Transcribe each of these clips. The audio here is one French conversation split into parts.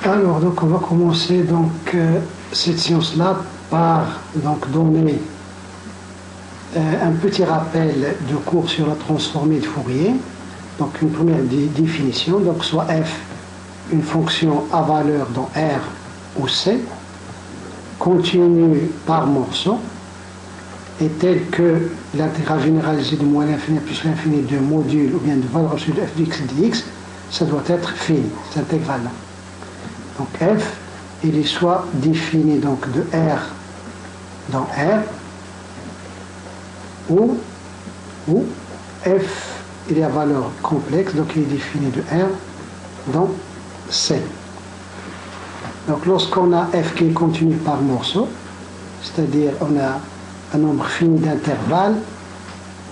Alors, donc, on va commencer cette séance-là par donner un petit rappel de cours sur la transformée de Fourier. Donc, une première définition. Donc, soit f, une fonction à valeur dans R ou C, continue par morceau, est telle que l'intégrale généralisée de moins l'infini plus l'infini de module ou bien de valeur absolue de f de x et dx, ça doit être fini, cette intégrale-là. Donc f, il est soit défini donc de R dans R, ou f, il est à valeur complexe, donc il est défini de R dans C. Donc lorsqu'on a f qui est continu par morceau, c'est-à-dire on a un nombre fini d'intervalles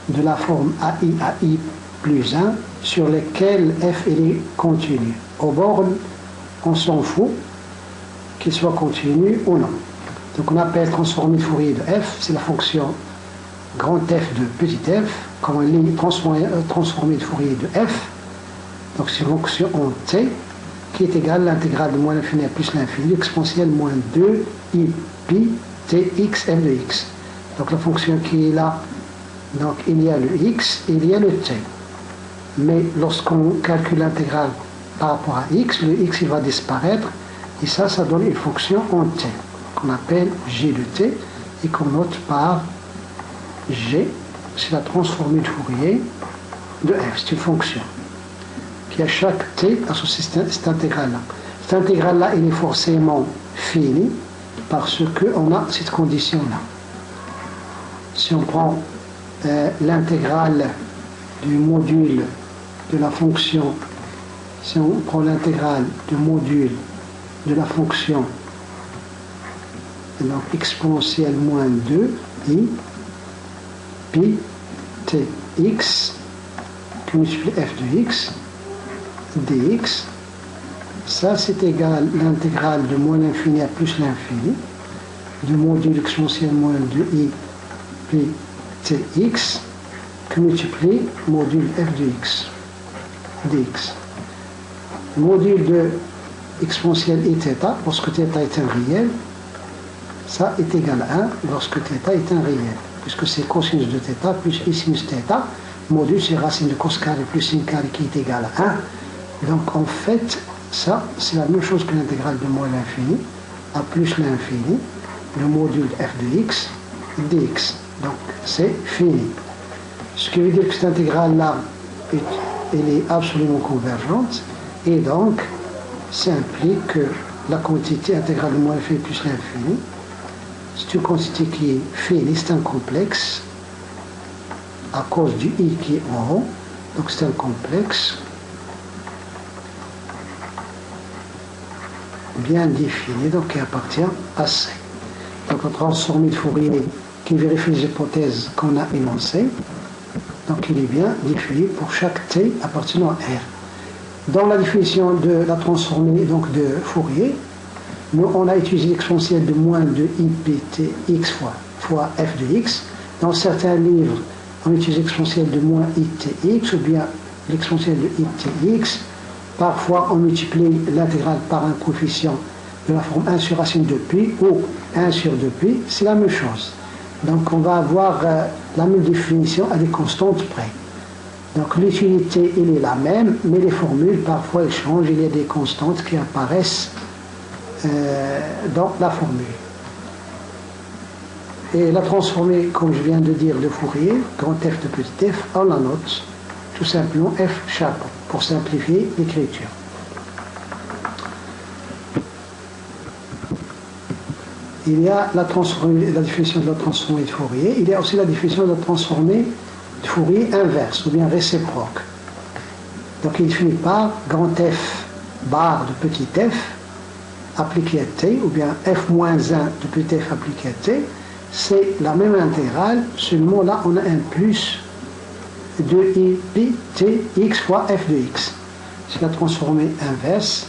de la forme AI à I plus 1 sur lesquels f il est continu. Aux bornes, on s'en fout qu'il soit continu ou non. Donc on appelle transformée de Fourier de f, c'est la fonction grand F de petit f, comme une ligne transformée de Fourier de f. Donc c'est une fonction en t qui est égale à l'intégrale de moins l'infini à plus l'infini, exponentielle moins 2 I pi tx f de x. Donc la fonction qui est là, donc il y a le x, il y a le t. Mais lorsqu'on calcule l'intégrale par rapport à x, le x il va disparaître, et ça donne une fonction en t, qu'on appelle g de t, et qu'on note par g, c'est la transformée de Fourier de f, c'est une fonction. Puis à chaque t, cette intégrale-là. Cette intégrale-là, elle est forcément finie, parce qu'on a cette condition-là. Si on prend l'intégrale du module de la fonction, si on prend l'intégrale du module de la fonction donc exponentielle moins 2 I pi tx qui multiplie f de x dx, ça c'est égal à l'intégrale de moins l'infini à plus l'infini du module exponentielle moins 2 I pi tx qui multiplie module f de x dx. Le module de exponentielle et θ, lorsque θ est un réel, ça est égal à 1 lorsque θ est un réel, puisque c'est cosinus de θ plus i sinus θ, module c'est racine de cos carré plus sin carré qui est égal à 1. Donc en fait, ça c'est la même chose que l'intégrale de moins l'infini à plus l'infini, le module f de x dx. Donc c'est fini. Ce qui veut dire que cette intégrale-là, elle est absolument convergente, et donc ça implique que la quantité intégrale de moins l'infini plus l'infini, c'est une quantité qui est finie, c'est un complexe, à cause du i qui est en haut, donc c'est un complexe bien défini, donc qui appartient à C. Donc on transforme de Fourier qui vérifie les hypothèses qu'on a énoncées, donc il est bien défini pour chaque t appartenant à R. Dans la définition de la transformée donc de Fourier, nous on a utilisé l'exponentielle de moins de I pi tx fois f de x. Dans certains livres, on utilise l'exponentielle de moins I tx ou bien l'exponentielle de I tx. Parfois, on multiplie l'intégrale par un coefficient de la forme 1 sur racine de pi ou 1 sur 2 pi, c'est la même chose. Donc on va avoir la même définition à des constantes près. Donc l'utilité, elle est la même, mais les formules, parfois, elles changent. Il y a des constantes qui apparaissent dans la formule. Et la transformée, comme je viens de dire, de Fourier, grand F de petit f, on la note tout simplement f chapeau, pour simplifier l'écriture. Il y a la définition de la transformée de Fourier, il y a aussi la définition de la transformée de Fourier inverse, ou bien réciproque. Donc il finit par grand F bar de petit f appliqué à t, ou bien f moins 1 de petit f appliqué à t, c'est la même intégrale, seulement là on a un plus de I pi tx fois f de x. C'est la transformée inverse.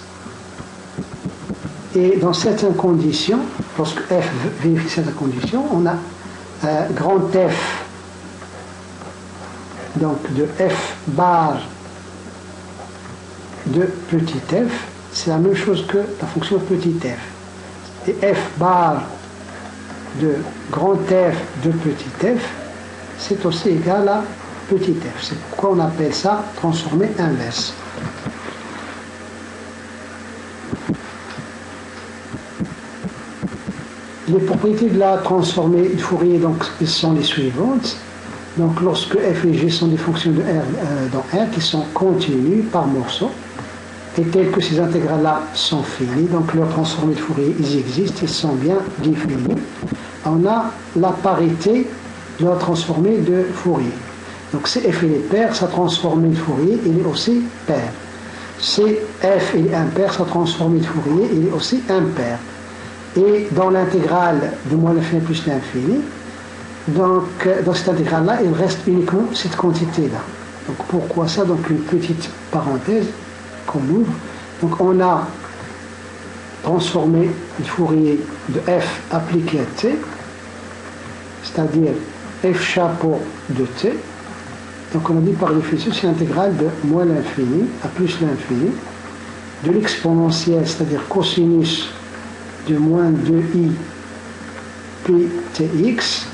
Et dans certaines conditions, lorsque f vérifie cette condition, on a grand F donc de f bar de petit f c'est la même chose que la fonction petit f. Et f bar de grand F de petit f, c'est aussi égal à petit f. C'est pourquoi on appelle ça transformé inverse. Les propriétés de la transformée de Fourier donc, sont les suivantes. Donc, lorsque f et g sont des fonctions de R dans R qui sont continues par morceaux, et telles que ces intégrales-là sont finies, donc leurs transformées de Fourier, ils existent, ils sont bien définis. On a la parité de la transformée de Fourier. Donc, si f est pair, sa transformée de Fourier, il est aussi pair. Si f est impair, sa transformée de Fourier, il est aussi impair. Et dans l'intégrale de moins l'infini plus l'infini, donc dans cette intégrale-là, il reste uniquement cette quantité-là. Donc pourquoi ça? Donc une petite parenthèse qu'on ouvre. Donc on a transformé le Fourier de f appliqué à t, c'est-à-dire f chapeau de t. Donc on a dit par définition c'est l'intégrale de moins l'infini à plus l'infini, de l'exponentielle, c'est-à-dire cosinus de moins 2i pi tx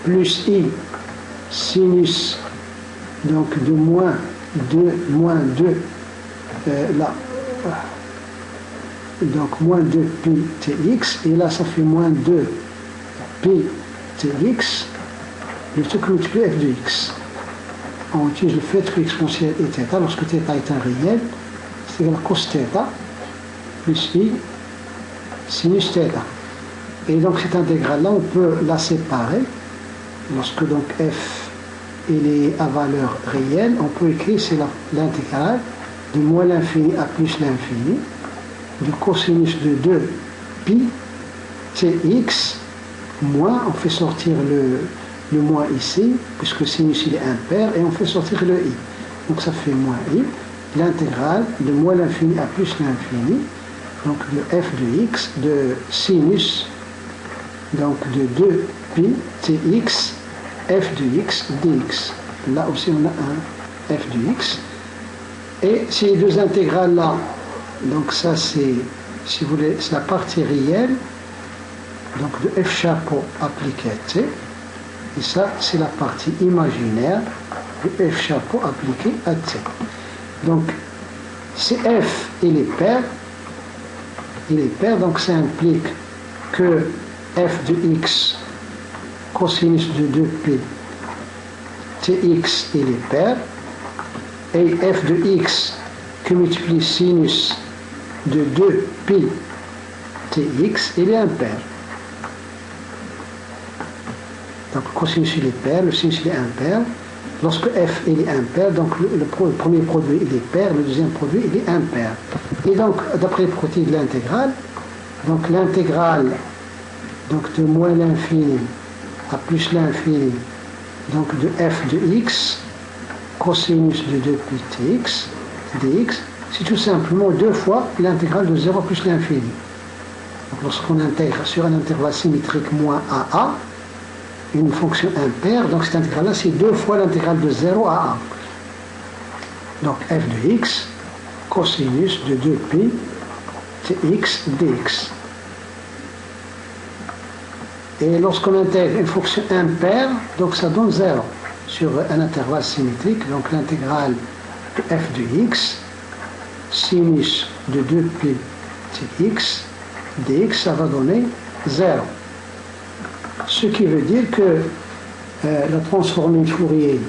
plus i sinus donc de moins 2 donc moins 2 pi tx, et là ça fait moins 2 pi tx plutôt que multiplié f de x. On utilise le fait que l'exponentielle est θ, lorsque θ est un réel, c'est égal à cos θ plus i sinus θ. Et donc cette intégrale-là, on peut la séparer. Lorsque donc f est à valeur réelle, on peut écrire c'est l'intégrale de moins l'infini à plus l'infini de cosinus de 2 pi tx moins, on fait sortir le moins ici, puisque sinus il est impair, et on fait sortir le i. Donc ça fait moins i, l'intégrale de moins l'infini à plus l'infini, donc de f de x, de sinus, donc de 2 pi tx, f de x dx. Là aussi on a un f de x. Et ces deux intégrales-là, donc ça c'est, si vous voulez, c'est la partie réelle, donc de f chapeau appliqué à t, et ça c'est la partie imaginaire de f chapeau appliqué à t. Donc si f il est pair, donc ça implique que f de x cosinus de 2p tx il est pair, et f de x qui multiplie sinus de 2pi tx il est impair. Donc le cosinus il est pair, le sinus il est impair. Lorsque f il est impair, donc le premier produit il est pair, le deuxième produit il est impair. Et donc d'après les propriétés de l'intégrale, donc l'intégrale donc de moins l'infini à plus l'infini, donc de f de x cosinus de 2pi tx dx, c'est tout simplement 2 fois l'intégrale de 0 plus l'infini. Donc lorsqu'on intègre sur un intervalle symétrique moins AA une fonction impaire, donc cette intégrale-là c'est 2 fois l'intégrale de 0 à A. Donc f de x cosinus de 2pi tx dx. Et lorsqu'on intègre une fonction impaire, donc ça donne 0 sur un intervalle symétrique, donc l'intégrale de f de x sinus de 2pi tx dx, ça va donner 0. Ce qui veut dire que la transformée de Fourier,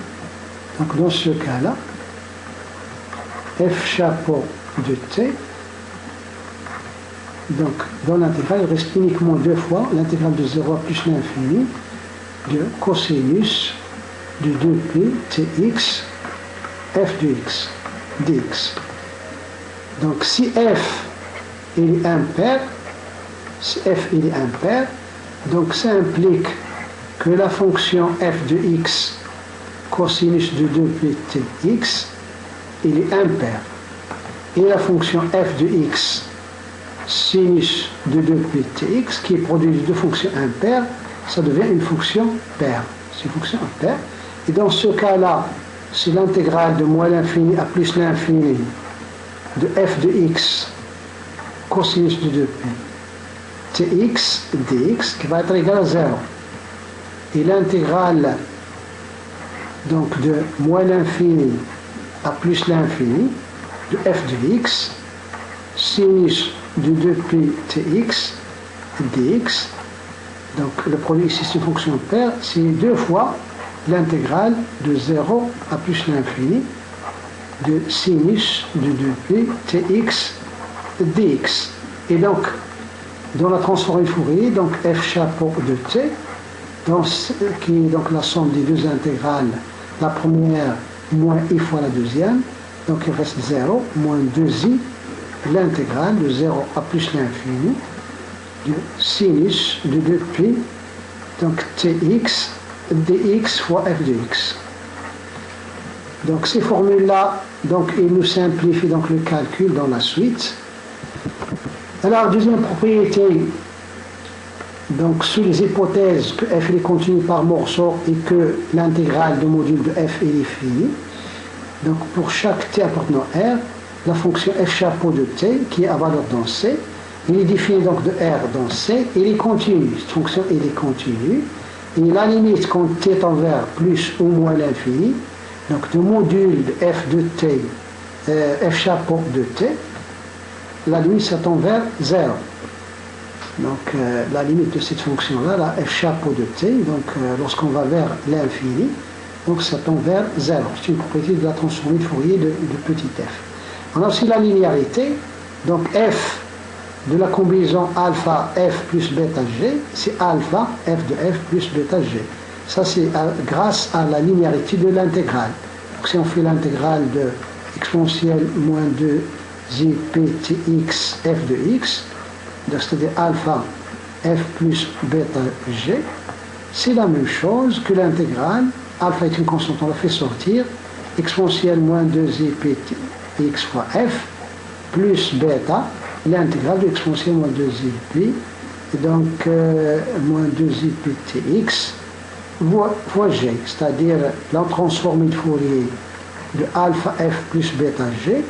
donc dans ce cas-là, f chapeau de t, donc dans l'intégrale, il reste uniquement 2 fois l'intégrale de 0 à plus l'infini de cosinus de 2pi tx f de x dx. Donc si f il est impair, donc ça implique que la fonction f de x cosinus de 2pi tx il est impair, et la fonction f de x sinus de 2pi tx qui est produit de deux fonctions impaires, ça devient une fonction paire. C'est une fonction impaire. Et dans ce cas-là, c'est l'intégrale de moins l'infini à plus l'infini de f de x cosinus de 2p tx dx qui va être égal à 0. Et l'intégrale donc de moins l'infini à plus l'infini de f de x sinus de 2p tx dx. Donc le produit ici c'est une fonction paire, c'est 2 fois l'intégrale de 0 à plus l'infini de sinus de 2p tx dx. Et donc dans la transformée de Fourier, donc f chapeau de t, qui est donc la somme des deux intégrales, la première moins i fois la deuxième, donc il reste 0 moins 2i, l'intégrale de 0 à plus l'infini de sinus de 2pi, donc tx dx fois f de x. Donc ces formules-là, donc ils nous simplifient donc le calcul dans la suite. Alors deuxième propriété, donc sous les hypothèses que f est continu par morceau et que l'intégrale de module de f est finie, donc pour chaque t appartenant R, la fonction f chapeau de t qui est à valeur dans C, il est défini donc de R dans C, et il est continu. Cette fonction elle est continue. Et la limite quand t est envers plus ou moins l'infini, donc le module de f de t, f chapeau de t, la limite ça tend vers 0. Donc la limite de cette fonction-là, la f chapeau de t, donc lorsqu'on va vers l'infini, donc ça tend vers 0. C'est une propriété de la transformée de Fourier de petit f. On a aussi la linéarité, donc f de la combinaison alpha f plus bêta g, c'est alpha f de f plus bêta g. Ça c'est grâce à la linéarité de l'intégrale. Donc si on fait l'intégrale de exponentielle moins 2 j ptx f de x, c'est-à-dire alpha f plus bêta g, c'est la même chose que l'intégrale, alpha est une constante, on la fait sortir, exponentielle moins 2 j ptx fois f plus bêta, l'intégrale de exponentielle moins 2 j p, et donc moins 2 j ptx fois g, c'est-à-dire la transformée de Fourier de alpha f plus bêta g,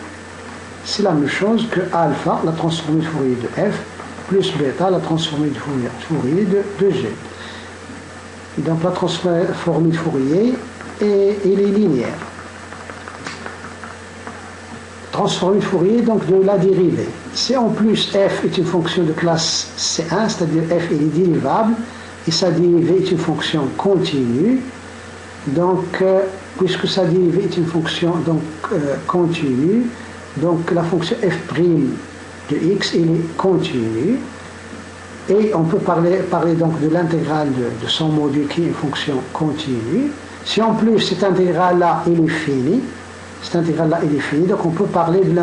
c'est la même chose que alpha, la transformée de Fourier de f, plus bêta, la transformée de Fourier de g. Et donc la transformée de Fourier elle est linéaire. Transformée de Fourier donc de la dérivée. Si en plus f est une fonction de classe C1, c'est-à-dire f est dérivable, et sa dérivée est une fonction continue, donc puisque sa dérivée est une fonction donc, continue, donc la fonction f' de x elle est continue, et on peut parler donc de l'intégrale de son module qui est une fonction continue. Si en plus cette intégrale-là elle est finie, donc on peut parler de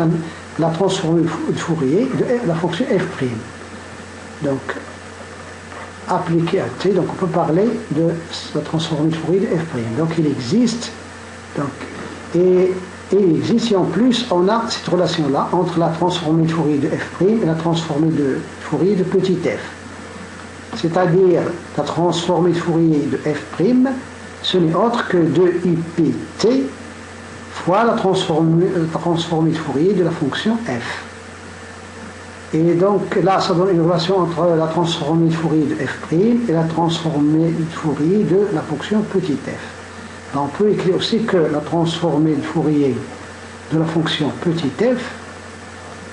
la transformée de Fourier de la fonction f'. Donc appliquée à t, donc on peut parler de la transformée de Fourier de f'. Donc il existe, et il existe, et en plus on a cette relation-là entre la transformée de Fourier de f' et la transformée de Fourier de petit f. C'est-à-dire la transformée de Fourier de f', ce n'est autre que 2ipt fois la transformée de Fourier de la fonction f. Et donc là, ça donne une relation entre la transformée de Fourier de f' et la transformée de Fourier de la fonction petit f. On peut écrire aussi que la transformée de Fourier de la fonction petit f,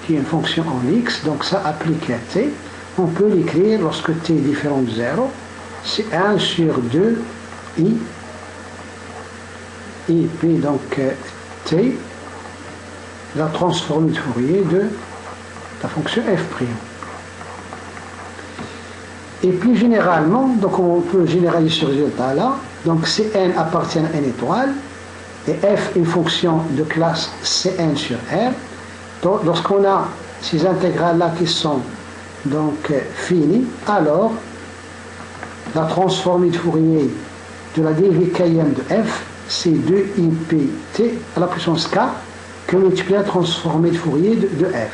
qui est une fonction en x, donc ça applique à t, on peut l'écrire lorsque t est différent de 0, c'est 1 sur 2 i p donc t, la transformée de Fourier de la fonction f'. Et plus généralement, donc on peut généraliser ce résultat-là, donc Cn appartient à n étoile, et f une fonction de classe Cn sur R. Donc lorsqu'on a ces intégrales-là qui sont donc finies, alors la transformée de Fourier de la dérivée km de f, c'est 2ipt à la puissance k que multiplié la transformée de Fourier de f.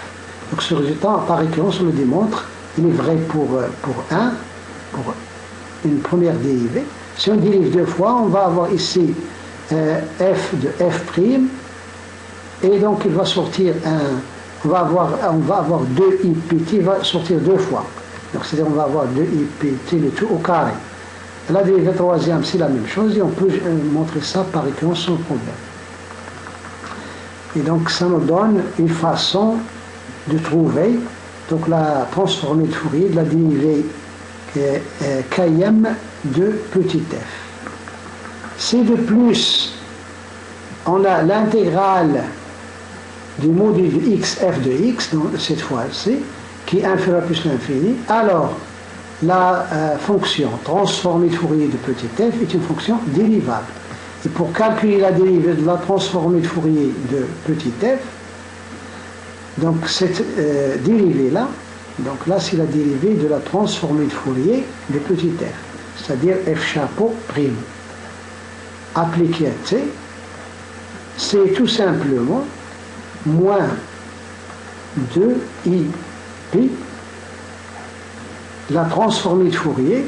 Donc ce résultat, par récurrence, on le démontre, il est vrai pour une première dérivée. Si on dérive deux fois, on va avoir ici f de f', et donc il va sortir on va avoir 2 IPT va sortir 2 fois. Donc c'est-à-dire on va avoir 2 IPT le tout au carré. La dérivée troisième, c'est la même chose et on peut montrer ça par écran sans problème. Et donc ça nous donne une façon de trouver donc la transformée de Fourier de la dérivée km de petit f. Si de plus on a l'intégrale du module de x f de x, donc cette fois-ci, qui est inférieur à plus l'infini, alors la fonction transformée de Fourier de petit f est une fonction dérivable. Et pour calculer la dérivée de la transformée de Fourier de petit f, donc cette dérivée-là, donc là c'est la dérivée de la transformée de Fourier de petit f, c'est-à-dire f chapeau prime. Appliqué à t, c'est tout simplement moins 2i la transformée de Fourier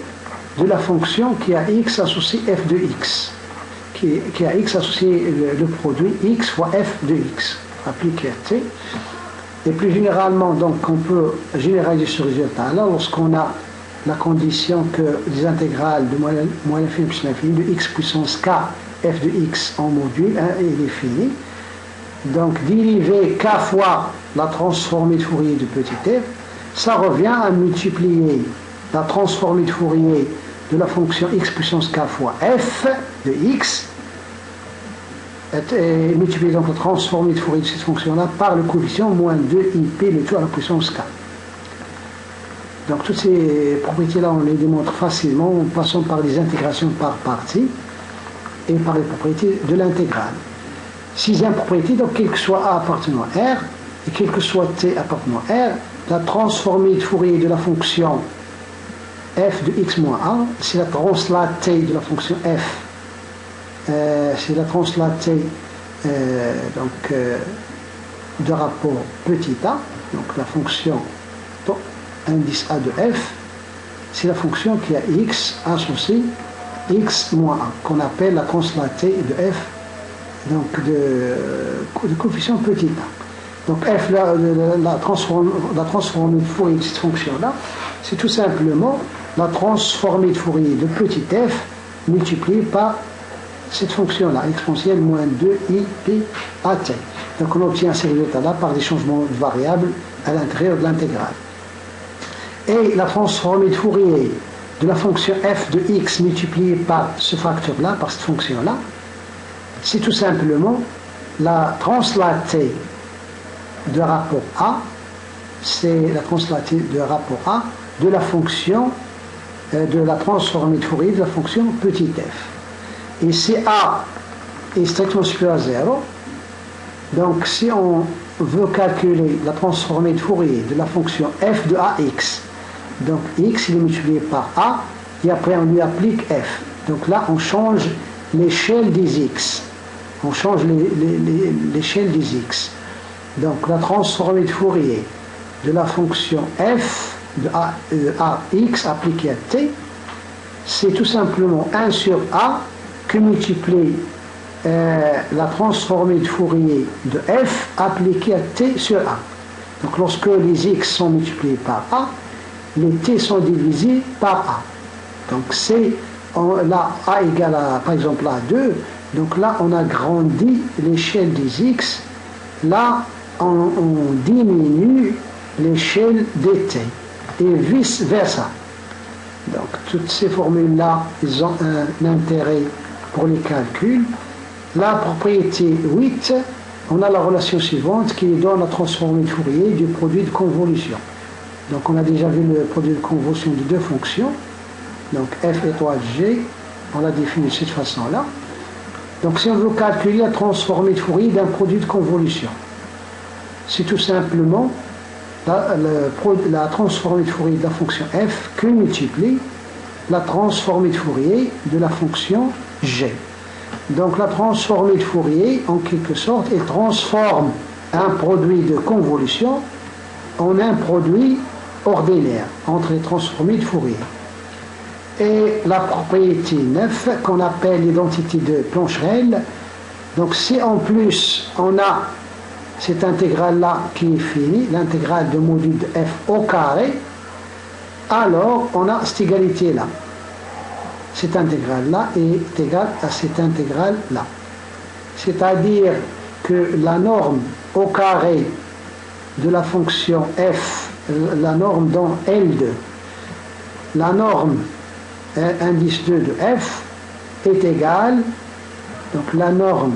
de la fonction qui a x associé f de x, qui a x associé le produit x fois f de x, appliqué à t. Et plus généralement, donc, on peut généraliser ce résultat-là lorsqu'on a la condition que les intégrales de moins l'infini plus l'infini de x puissance k f de x en module 1 est fini. Donc, dériver k fois la transformée de Fourier de petit f, ça revient à multiplier la transformée de Fourier de la fonction x puissance k fois f de x, et multiplier donc la transformée de Fourier de cette fonction-là par le coefficient moins 2ip, le tout à la puissance k. Donc toutes ces propriétés-là, on les démontre facilement en passant par les intégrations par partie et par les propriétés de l'intégrale. Sixième propriété, donc quel que soit a appartenant à R, et quel que soit t appartenant à R, la transformée de Fourier de la fonction f de x moins a, c'est la translatée de la fonction f, c'est la translatée de rapport petit a, donc la fonction indice a de f, c'est la fonction qui a x associé x moins a, qu'on appelle la translatée de f, donc de coefficient petit a. Donc f, la transformée de Fourier de cette fonction-là, c'est tout simplement la transformée de Fourier de petit f multipliée par cette fonction-là, exponentielle moins 2i pi à t. Donc on obtient ces résultats-là par des changements de variables à l'intérieur de l'intégrale. Et la transformée de Fourier de la fonction f de x multipliée par ce facteur-là, par cette fonction-là, c'est tout simplement la translatée de rapport A, c'est la translatée de rapport A de la fonction de la transformée de Fourier de la fonction petit f. Et si A est strictement supérieur à 0, donc si on veut calculer la transformée de Fourier de la fonction f de ax, donc x il est multiplié par a, et après on lui applique f. Donc là on change l'échelle des x. On change l'échelle des x. Donc la transformée de Fourier de la fonction f de ax appliquée à t, c'est tout simplement 1 sur a que multiplie la transformée de Fourier de f appliquée à t sur a. Donc lorsque les x sont multipliés par a, les t sont divisés par a. Donc c'est là a égale à, par exemple, à 2, donc là on agrandit l'échelle des x, là on diminue l'échelle des t, et vice versa. Donc toutes ces formules-là, elles ont un intérêt pour les calculs. La propriété 8, on a la relation suivante qui donne la transformée de Fourier du produit de convolution. Donc on a déjà vu le produit de convolution de deux fonctions. Donc f étoile g, on l'a défini de cette façon-là. Donc si on veut calculer la transformée de Fourier d'un produit de convolution, c'est tout simplement la transformée de Fourier de la fonction f que multiplie la transformée de Fourier de la fonction g. Donc la transformée de Fourier, en quelque sorte, elle transforme un produit de convolution en un produit ordinaire entre les transformées de Fourier. Et la propriété 9, qu'on appelle l'identité de Plancherel, donc si en plus on a cette intégrale-là qui est finie, l'intégrale de module de f au carré, alors on a cette égalité-là. Cette intégrale-là est égale à cette intégrale-là. C'est-à-dire que la norme au carré de la fonction f, la norme dans L2, la norme indice 2 de f est égale, donc la norme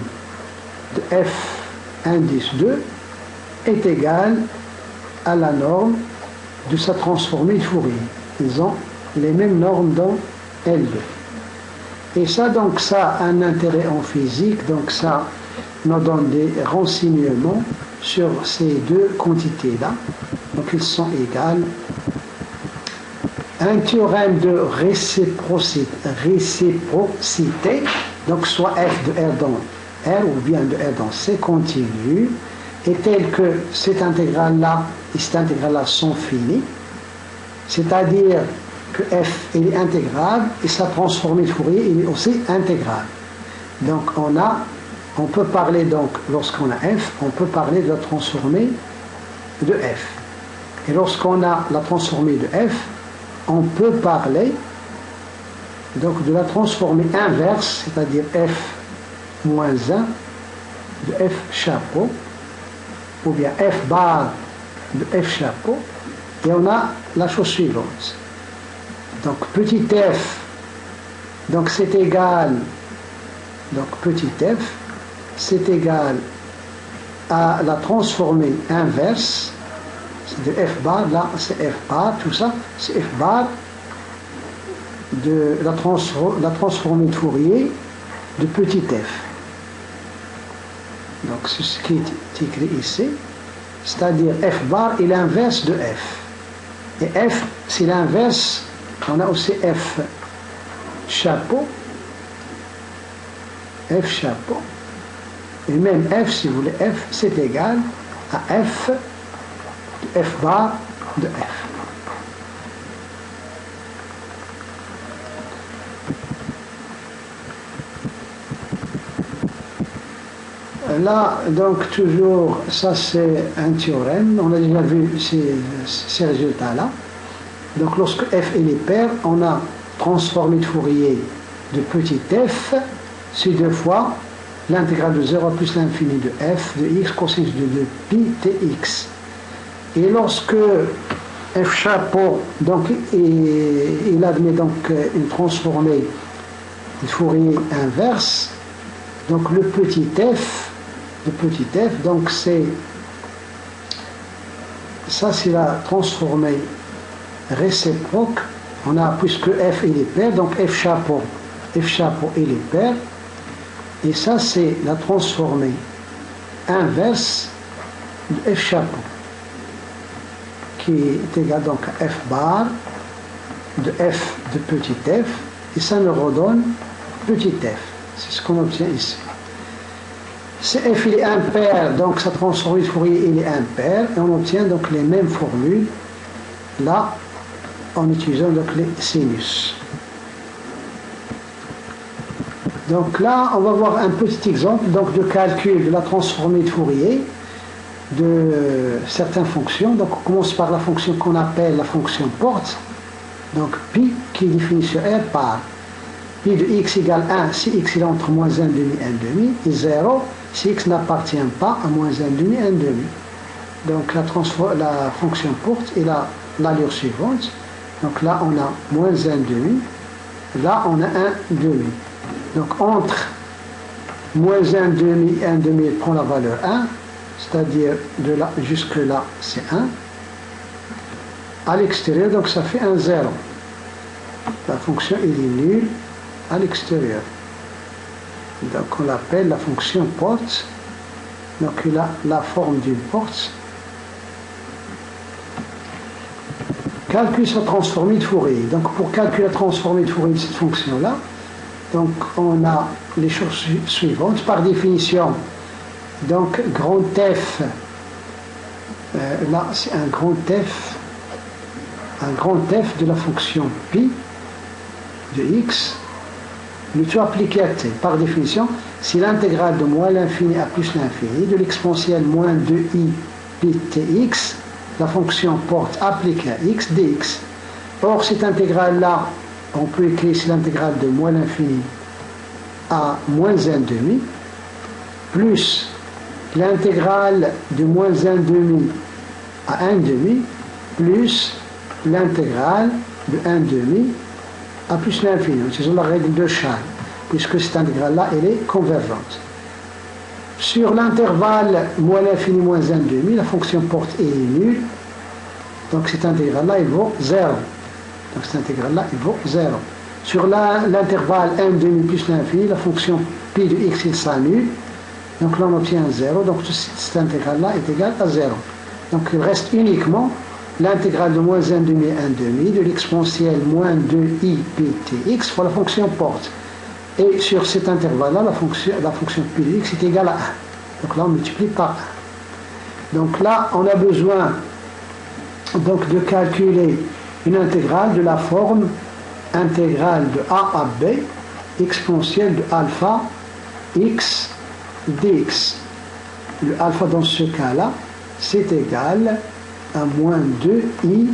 de f indice 2 est égale à la norme de sa transformée de Fourier. Ils ont les mêmes normes dans L2. Et ça, donc, ça a un intérêt en physique, donc ça nous donne des renseignements sur ces deux quantités-là. Donc, ils sont égales. Un théorème de réciprocité, donc soit f de R dans R ou bien de R dans C continu, est tel que cette intégrale-là et cette intégrale-là sont finies, c'est-à-dire que f il est intégrable et sa transformée de Fourier il est aussi intégrable. Donc on peut parler, donc lorsqu'on a f, on peut parler de la transformée de f. Et lorsqu'on a la transformée de f, on peut parler donc de la transformée inverse, c'est-à-dire f moins 1 de f chapeau, ou bien f bar de f chapeau, et on a la chose suivante. Donc petit f, donc c'est égal, donc petit f, c'est égal à la transformée inverse, c'est de f bar, là c'est f bar, tout ça, c'est f bar de la transformée de Fourier de petit f. Donc c'est ce qui est écrit ici, c'est-à-dire f bar est l'inverse de f. Et f, c'est l'inverse, on a aussi f chapeau, et même f, si vous voulez, f, c'est égal à f de f bar de f. Là, donc, toujours, ça c'est un théorème, on a déjà vu ces résultats-là. Donc, lorsque f est pair, on a transformé de Fourier de petit f, c'est deux fois l'intégrale de 0 plus l'infini de f de x cosinus de 2 pi tx. Et lorsque f chapeau, donc, il admet donc une transformée de Fourier inverse, donc le petit f, donc c'est ça, c'est la transformée réciproque. On a, puisque f il est pair, donc f chapeau il est pair, et ça c'est la transformée inverse de f chapeau qui est égal donc à f bar de f de petit f, et ça nous redonne petit f. C'est ce qu'on obtient ici. Si f il est impair, donc sa transformée de Fourier il est impair, et on obtient donc les mêmes formules là en utilisant donc les sinus. Donc là on va voir un petit exemple donc de calcul de la transformée de Fourier de certaines fonctions. Donc on commence par la fonction qu'on appelle la fonction porte, donc pi qui est définie sur R par pi de x égale 1 si x est entre moins 1 demi et 1 demi, et 0 si x n'appartient pas à moins 1 demi et 1 demi. Donc la fonction porte est l'allure suivante. Donc là on a moins 1 demi, là on a 1 demi. Donc entre moins 1 demi et 1 demi, il prend la valeur 1, c'est-à-dire de là jusque là c'est 1. À l'extérieur, donc ça fait un 0. La fonction est nulle à l'extérieur. Donc on l'appelle la fonction porte. Donc il a la forme d'une porte. Calcule sa transformée de Fourier. Donc pour calculer la transformée de Fourier de cette fonction-là, donc on a les choses suivantes. Par définition, donc grand F, là c'est un grand F de la fonction pi de x Le tout appliqué à t. Par définition, si l'intégrale de moins l'infini à plus l'infini de l'exponentielle moins 2i pi tx, la fonction porte appliquée à x dx. Or, cette intégrale-là, on peut écrire c'est l'intégrale de moins l'infini à moins 1 demi, plus l'intégrale de moins 1 demi à 1 demi, plus l'intégrale de 1 demi à plus l'infini. C'est la règle de Charles, puisque cette intégrale-là, elle est convergente. Sur l'intervalle moins l'infini moins 1 demi, la fonction porte est nulle. Donc cette intégrale-là, elle vaut 0. Donc cette intégrale-là, elle vaut 0. Sur l'intervalle 1 demi plus l'infini, la fonction pi de x, elle s'annule. Donc là, on obtient 0. Donc cette intégrale-là est égale à 0. Donc il reste uniquement l'intégrale de moins 1 demi à 1 demi de l'exponentielle moins 2i pi tx pour la fonction porte. Et sur cet intervalle-là, la fonction pi de x est égale à 1. Donc là, on multiplie par 1. Donc là, on a besoin donc, de calculer une intégrale de la forme intégrale de a à b exponentielle de alpha x dx. Le alpha dans ce cas-là, c'est égal à moins 2i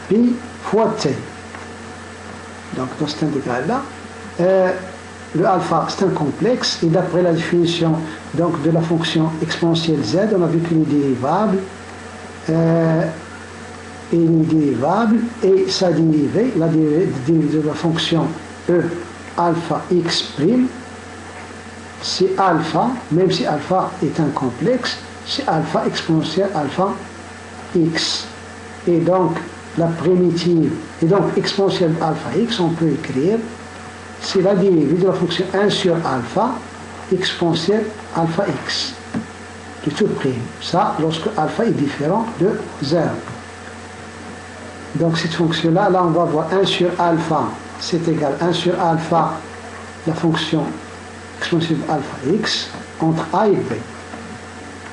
pi fois t. Donc dans cette intégrale-là, le alpha c'est un complexe et d'après la définition donc, de la fonction exponentielle z, on a vu qu'une dérivable et sa dérivée, la dérivée de la fonction e alpha x prime, c'est alpha, même si alpha est un complexe, c'est alpha exponentielle alpha x. Et donc la primitive, et donc exponentielle alpha x, on peut écrire, c'est la dérivée de la fonction 1 sur alpha exponentielle alpha x de toute prime. Ça, lorsque alpha est différent de 0. Donc cette fonction-là, là on va voir 1 sur alpha, c'est égal à 1 sur alpha, la fonction exponentielle alpha x, entre a et b.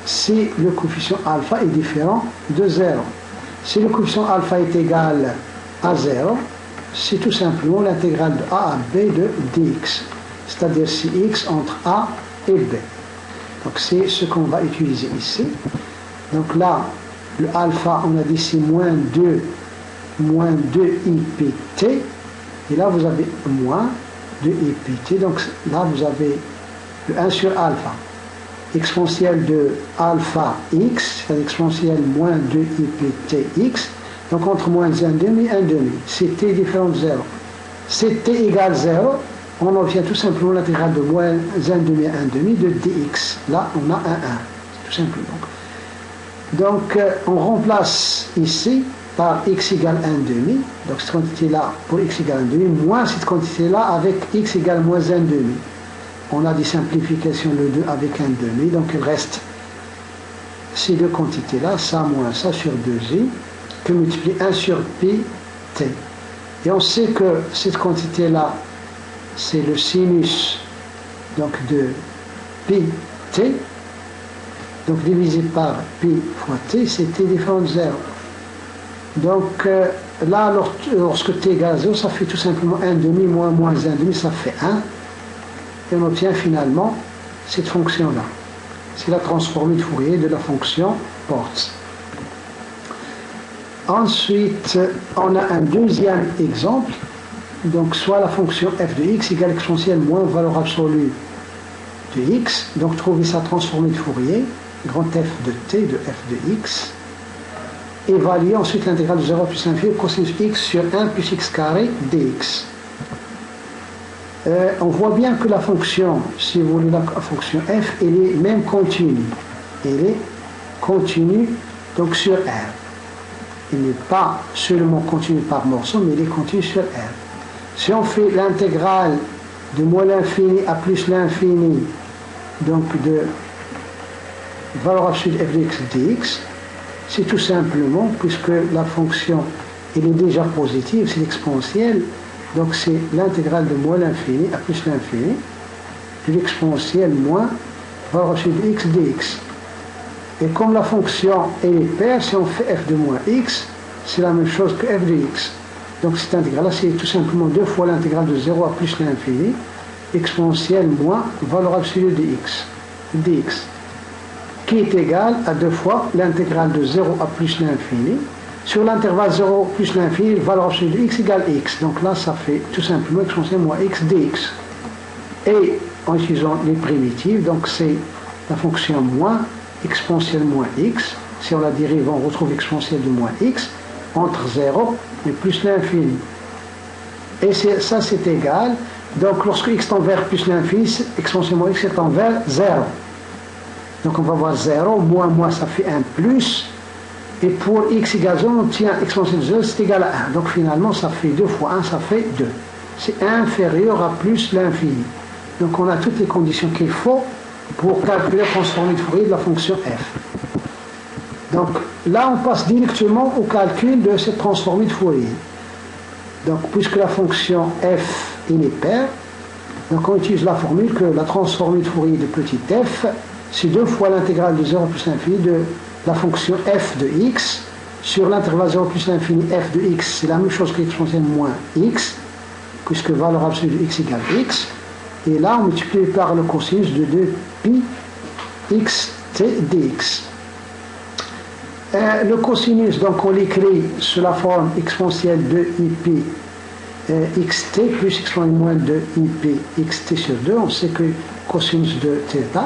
Si le coefficient alpha est différent de 0. Si le coefficient alpha est égal à 0, c'est tout simplement l'intégrale de a à b de dx, c'est-à-dire si x entre a et b. Donc c'est ce qu'on va utiliser ici. Donc là, le alpha, on a dit c'est moins 2i pi t, et là vous avez moins 2i pi t, donc là vous avez le 1 sur alpha, exponentielle de alpha x, c'est-à-dire exponentielle moins 2i pi t x, donc entre moins 1 demi et 1 demi, c'est t différent de 0. Si t égale 0, on obtient tout simplement l'intégrale de moins 1 demi à 1 demi de dx. Là, on a un 1, tout simplement. Donc, on remplace ici par x égale 1 demi, donc cette quantité-là pour x égale 1 demi, moins cette quantité-là avec x égale moins 1 demi. On a des simplifications, le 2 avec 1 demi, donc il reste ces deux quantités-là, ça moins ça sur 2i, que multiplier 1 sur pi t. Et on sait que cette quantité-là, c'est le sinus donc de pi t, donc divisé par pi fois t, c'est t différent de 0. Donc là, lorsque t égale 0, ça fait tout simplement 1 demi moins 1 demi, ça fait 1. Et on obtient finalement cette fonction-là. C'est la transformée de Fourier de la fonction porte. Ensuite, on a un deuxième exemple. Donc, soit la fonction f de x égale exponentielle moins valeur absolue de x. Donc, trouver sa transformée de Fourier, grand f de t de f de x. Évaluer ensuite l'intégrale de 0 plus l'infini cosinus x sur 1 plus x carré dx. On voit bien que la fonction, si vous voulez, la fonction f, elle est même continue. Elle est continue donc sur R. Elle n'est pas seulement continue par morceau, mais elle est continue sur R. Si on fait l'intégrale de moins l'infini à plus l'infini, donc de valeur absolue de f de x dx, c'est tout simplement, puisque la fonction elle est déjà positive, c'est exponentielle, donc c'est l'intégrale de moins l'infini à plus l'infini de l'exponentielle moins valeur absolue de x dx. Et comme la fonction elle est paire, si on fait f de moins x, c'est la même chose que f de x. Donc cette intégrale-là, c'est tout simplement 2 fois l'intégrale de 0 à plus l'infini, exponentielle moins valeur absolue de x, dx, qui est égal à 2 fois l'intégrale de 0 à plus l'infini. Sur l'intervalle 0 plus l'infini, valeur absolue de x égale x. Donc là, ça fait tout simplement exponentielle moins x dx. Et en utilisant les primitives, donc c'est la fonction moins exponentielle moins x. Si on la dérive, on retrouve exponentielle de moins x entre 0 et plus l'infini. Et ça, c'est égal. Donc lorsque x tend vers plus l'infini, exponentielle moins x tend vers 0. Donc on va voir 0, moins, ça fait 1 plus. Et pour x égale 0, on tient exponentielle de 0, c'est égal à 1. Donc finalement, ça fait 2 fois 1, ça fait 2. C'est inférieur à plus l'infini. Donc on a toutes les conditions qu'il faut pour calculer la transformée de Fourier de la fonction f. Donc là, on passe directement au calcul de cette transformée de Fourier. Donc puisque la fonction f est paire, donc on utilise la formule que la transformée de Fourier de petit f, c'est 2 fois l'intégrale de 0 plus l'infini de la fonction f de x sur l'intervalle 0 plus l'infini f de x, c'est la même chose que l'exponentielle moins x, puisque valeur absolue de x égale x. Et là, on multiplie par le cosinus de 2pi xt dx. Le cosinus, donc on l'écrit sous la forme exponentielle de ip xt plus exponentielle moins de ip xt sur 2. On sait que cosinus de θ,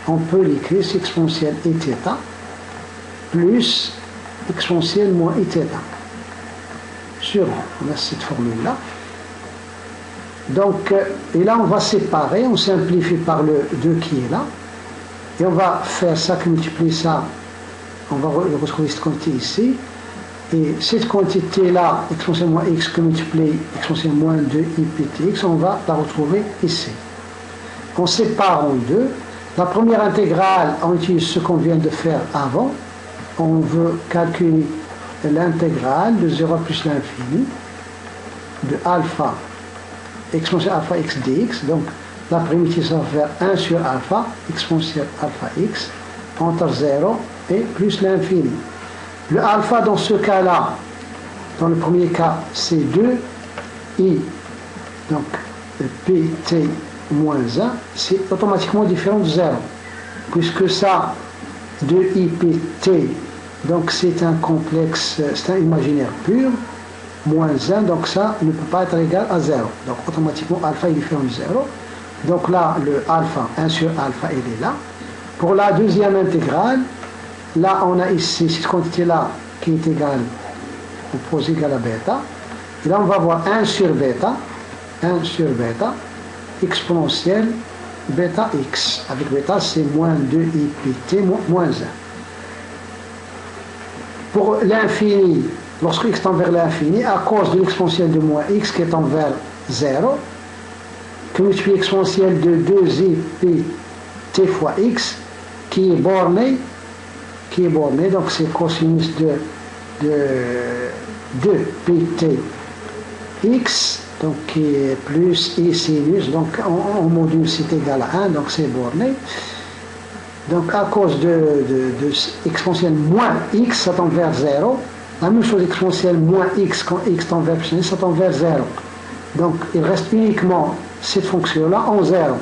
on peut l'écrire c'est exponentielle et θ plus exponentielle moins iθ. Sur, on a cette formule-là. Donc, et là, on va séparer, on simplifie par le 2 qui est là. Et on va faire ça, qui multiplie ça. On va retrouver cette quantité ici. Et cette quantité-là, exponentielle moins x, que multiplie exponentielle moins 2 iptx, on va la retrouver ici. On sépare en deux. La première intégrale, on utilise ce qu'on vient de faire avant. On veut calculer l'intégrale de 0 à plus l'infini de alpha exponentielle alpha x dx. Donc la primitive, ça va faire 1 sur alpha exponentielle alpha x entre 0 et plus l'infini. Le alpha dans ce cas-là, dans le premier cas, c'est 2i, donc pt moins 1, c'est automatiquement différent de 0, puisque ça, 2ipt, donc c'est un complexe, c'est un imaginaire pur, moins 1, donc ça ne peut pas être égal à 0. Donc automatiquement, alpha est différent de 0. Donc là, le alpha, 1 sur alpha, il est là. Pour la deuxième intégrale, là, on a ici cette quantité-là qui est égale, opposée égale à bêta. Et là, on va avoir 1 sur bêta, exponentielle bêta x. Avec bêta, c'est moins 2ipt moins 1. Pour l'infini, lorsque x tend vers l'infini, à cause de l'exponentielle de moins x qui est envers 0, que multiplie exponentielle de 2ipt fois x, qui est borné, donc c'est cosinus de 2pt x, donc qui est plus i sinus, donc en module c'est égal à 1, donc c'est borné. Donc à cause de exponentielle moins x, ça tend vers 0. La même chose exponentielle moins x, quand x tend vers plus, ça tend vers 0. Donc il reste uniquement cette fonction-là en 0.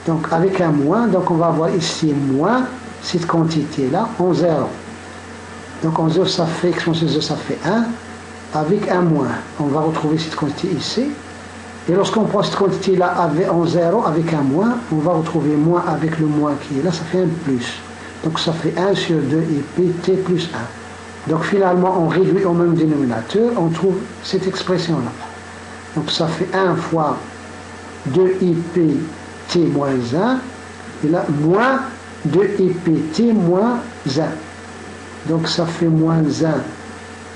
Donc avec un moins, donc on va avoir ici moins cette quantité-là en 0. Donc en 0, ça fait, exponentielle 0, ça fait 1. Avec un moins, on va retrouver cette quantité ici. Et lorsqu'on prend cette quantité-là en 0 avec un moins, on va retrouver moins avec le moins qui est là, ça fait un plus. Donc ça fait 1 sur 2 ipt plus 1. Donc finalement, on réduit au même dénominateur, on trouve cette expression-là. Donc ça fait 1 fois 2ipt moins 1, et là, moins 2ipt moins 1. Donc ça fait moins 1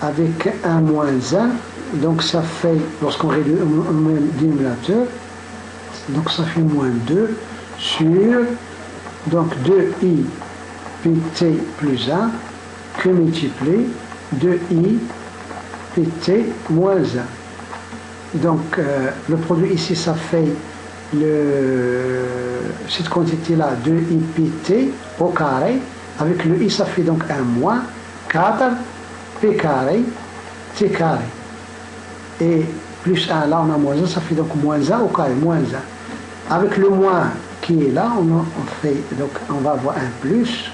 avec 1 moins 1. Donc ça fait, lorsqu'on réduit au même dénominateur, donc ça fait moins 2 sur, donc 2i pt plus 1 que multiplie 2i pt moins 1. Donc le produit ici, ça fait cette quantité-là, 2i pt au carré, avec le i, ça fait donc 1 moins 4 p carré t carré. et plus 1, là on a moins 1, ça fait donc moins 1 au carré, moins 1. Avec le moins qui est là, donc on va avoir un plus,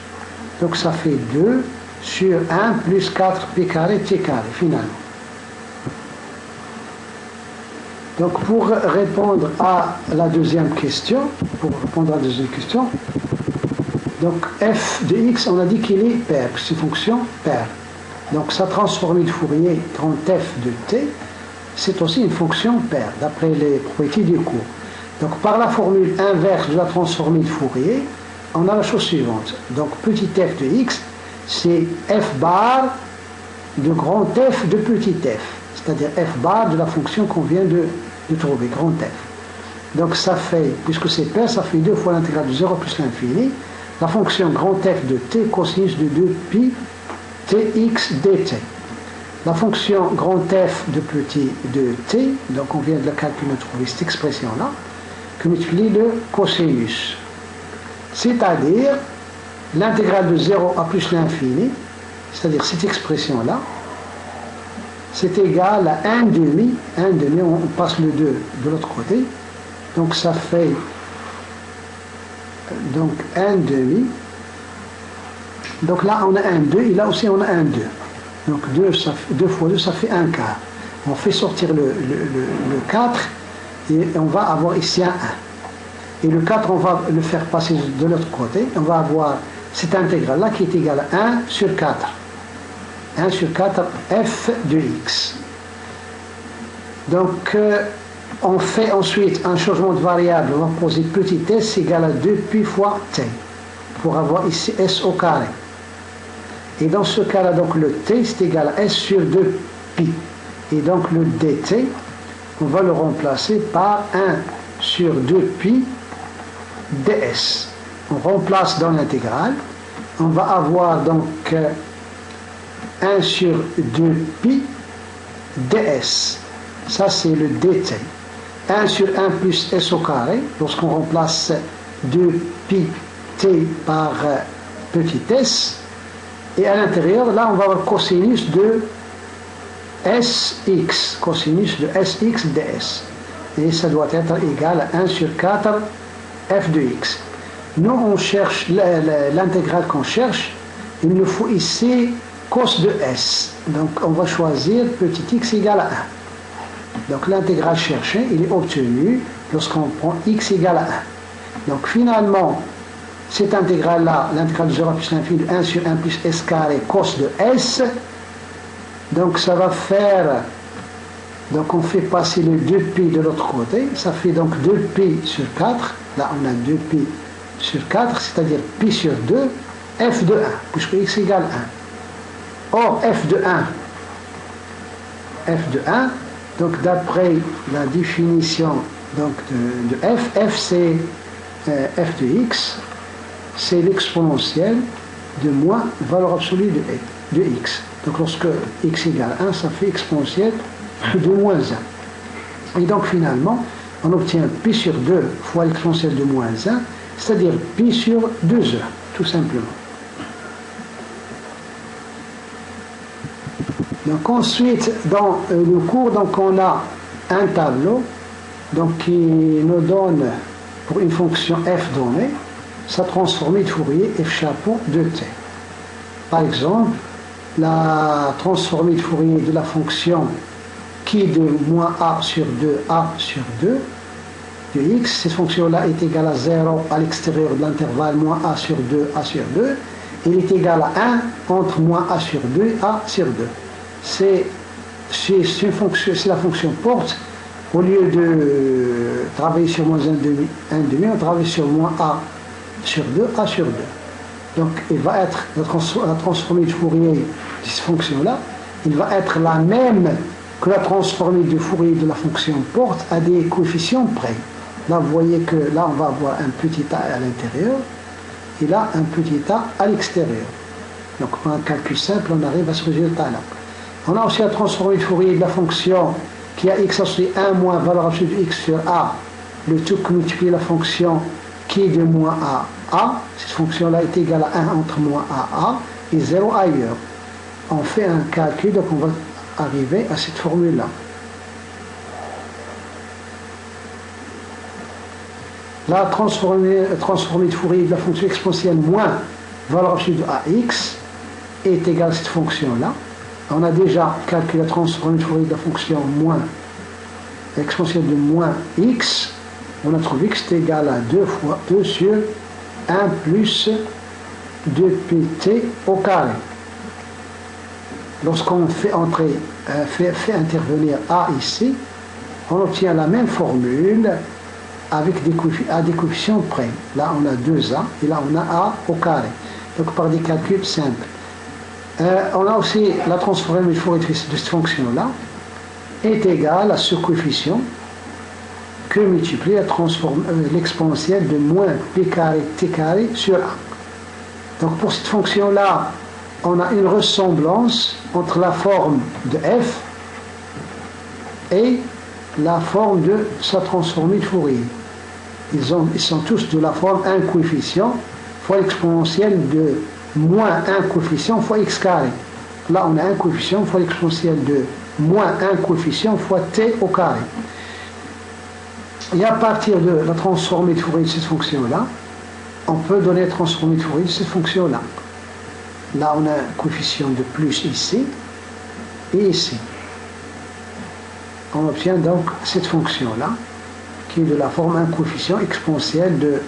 donc ça fait 2 sur 1 plus 4 p carré t carré, finalement. Donc pour répondre à la deuxième question, donc f de x, on a dit qu'il est pair, c'est une fonction paire. Donc sa transformée de Fourier, grand f de t, c'est aussi une fonction paire, d'après les propriétés du cours. Donc par la formule inverse de la transformée de Fourier, on a la chose suivante. Donc petit f de x, c'est f bar de grand f de petit f, c'est-à-dire f bar de la fonction qu'on vient de trouver, grand f. Donc ça fait, puisque c'est paire, ça fait 2 fois l'intégrale de 0 plus l'infini, la fonction grand f de t cosinus de 2pi tx dt. La fonction grand f de petit de t, donc on vient de la calculer, de trouver cette expression-là, que multiplie le cosinus. C'est-à-dire l'intégrale de 0 à plus l'infini, c'est-à-dire cette expression-là, c'est égal à 1 demi, on passe le 2 de l'autre côté, donc ça fait donc 1 demi, donc là on a un 2 et là aussi on a un 2, donc 2 fois 2 ça fait 1 quart, on fait sortir le 4 et on va avoir ici un 1, et le 4 on va le faire passer de l'autre côté, on va avoir cette intégrale là qui est égale à 1 sur 4, 1 sur 4 f de x. Donc on fait ensuite un changement de variable, on va poser petit s égale à 2pi fois t, pour avoir ici s au carré. Et dans ce cas-là, donc le t c'est égal à s sur 2pi. Et donc le dt, on va le remplacer par 1 sur 2pi ds. On remplace dans l'intégrale, on va avoir donc 1 sur 2pi ds. Ça c'est le dt. 1 sur 1 plus s au carré, lorsqu'on remplace 2pi t par petit s. Et à l'intérieur, là, on va avoir cosinus de sx, cosinus de sx ds. Et ça doit être égal à 1 sur 4 f de x. Nous, on cherche l'intégrale qu'on cherche. Il nous faut ici cos de s. Donc, on va choisir petit x égale à 1. Donc, l'intégrale cherchée, il est obtenu lorsqu'on prend x égale à 1. Donc, finalement, cette intégrale-là, l'intégrale de 0 plus l'infini de 1 sur 1 plus s carré cos de s, donc ça va faire, donc on fait passer le 2pi de l'autre côté, ça fait donc 2pi sur 4, là on a 2pi sur 4, c'est-à-dire pi sur 2, f de 1, puisque x égale 1. Or, f de 1, donc d'après la définition donc, de f c'est f de x, c'est l'exponentielle de moins valeur absolue de x. Donc lorsque x égale 1, ça fait exponentielle de moins 1. Et donc finalement, on obtient pi sur 2 fois l'exponentielle de moins 1, c'est-à-dire pi sur 2e, tout simplement. Donc ensuite, dans le cours, donc on a un tableau donc, qui nous donne, pour une fonction f donnée, sa transformée de Fourier f chapeau de t. Par exemple, la transformée de Fourier de la fonction qui est de moins a sur 2 de x, cette fonction-là est égale à 0 à l'extérieur de l'intervalle moins a sur 2, et il est égal à 1 entre moins a sur 2 et a sur 2. C'est la fonction porte, au lieu de travailler sur moins 1 demi, on travaille sur moins a sur 2, a sur 2. Donc, il va être, la transformée de Fourier de cette fonction-là, il va être la même que la transformée de Fourier de la fonction porte à des coefficients près. Là, vous voyez que là, on va avoir un petit a à l'intérieur, et là, un petit a à l'extérieur. Donc, pour un calcul simple, on arrive à ce résultat-là. On a aussi la transformée de Fourier de la fonction qui a x associé 1 moins valeur absolue de x sur a, le tout qui multiplie la fonction qui est de moins a. Cette fonction-là est égale à 1 entre moins a et 0 ailleurs. On fait un calcul, donc on va arriver à cette formule-là. la transformée de Fourier de la fonction exponentielle moins valeur absolue de AX est égale à cette fonction-là. On a déjà calculé la transformée de Fourier de la fonction moins exponentielle de moins x. On a trouvé que c'est égal à 2 fois 2 sur 1 plus 2pt au carré. Lorsqu'on fait intervenir A ici, on obtient la même formule avec des coefficients près. Là, on a 2A et là, on a A au carré. Donc, par des calculs simples. On a aussi la transformée de Fourier de cette fonction-là est égale à ce coefficient que multiplie l'exponentielle de moins p carré t carré sur A. Donc, pour cette fonction-là, on a une ressemblance entre la forme de f et la forme de sa transformée de Fourier. Ils sont tous de la forme 1 coefficient fois l'exponentielle de moins 1 coefficient fois x carré. Là, on a un coefficient fois l'exponentielle de moins 1 coefficient fois t au carré. Et à partir de la transformée de Fourier de cette fonction-là, on peut donner la transformée de Fourier de cette fonction-là. Là, on a un coefficient de plus ici et ici. On obtient donc cette fonction-là, qui est de la forme 1 coefficient exponentielle de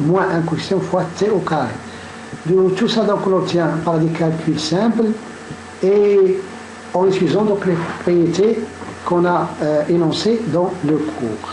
moins 1 coefficient fois t au carré. Tout ça, donc, on l'obtient par des calculs simples et en utilisant donc les propriétés qu'on a énoncées dans le cours.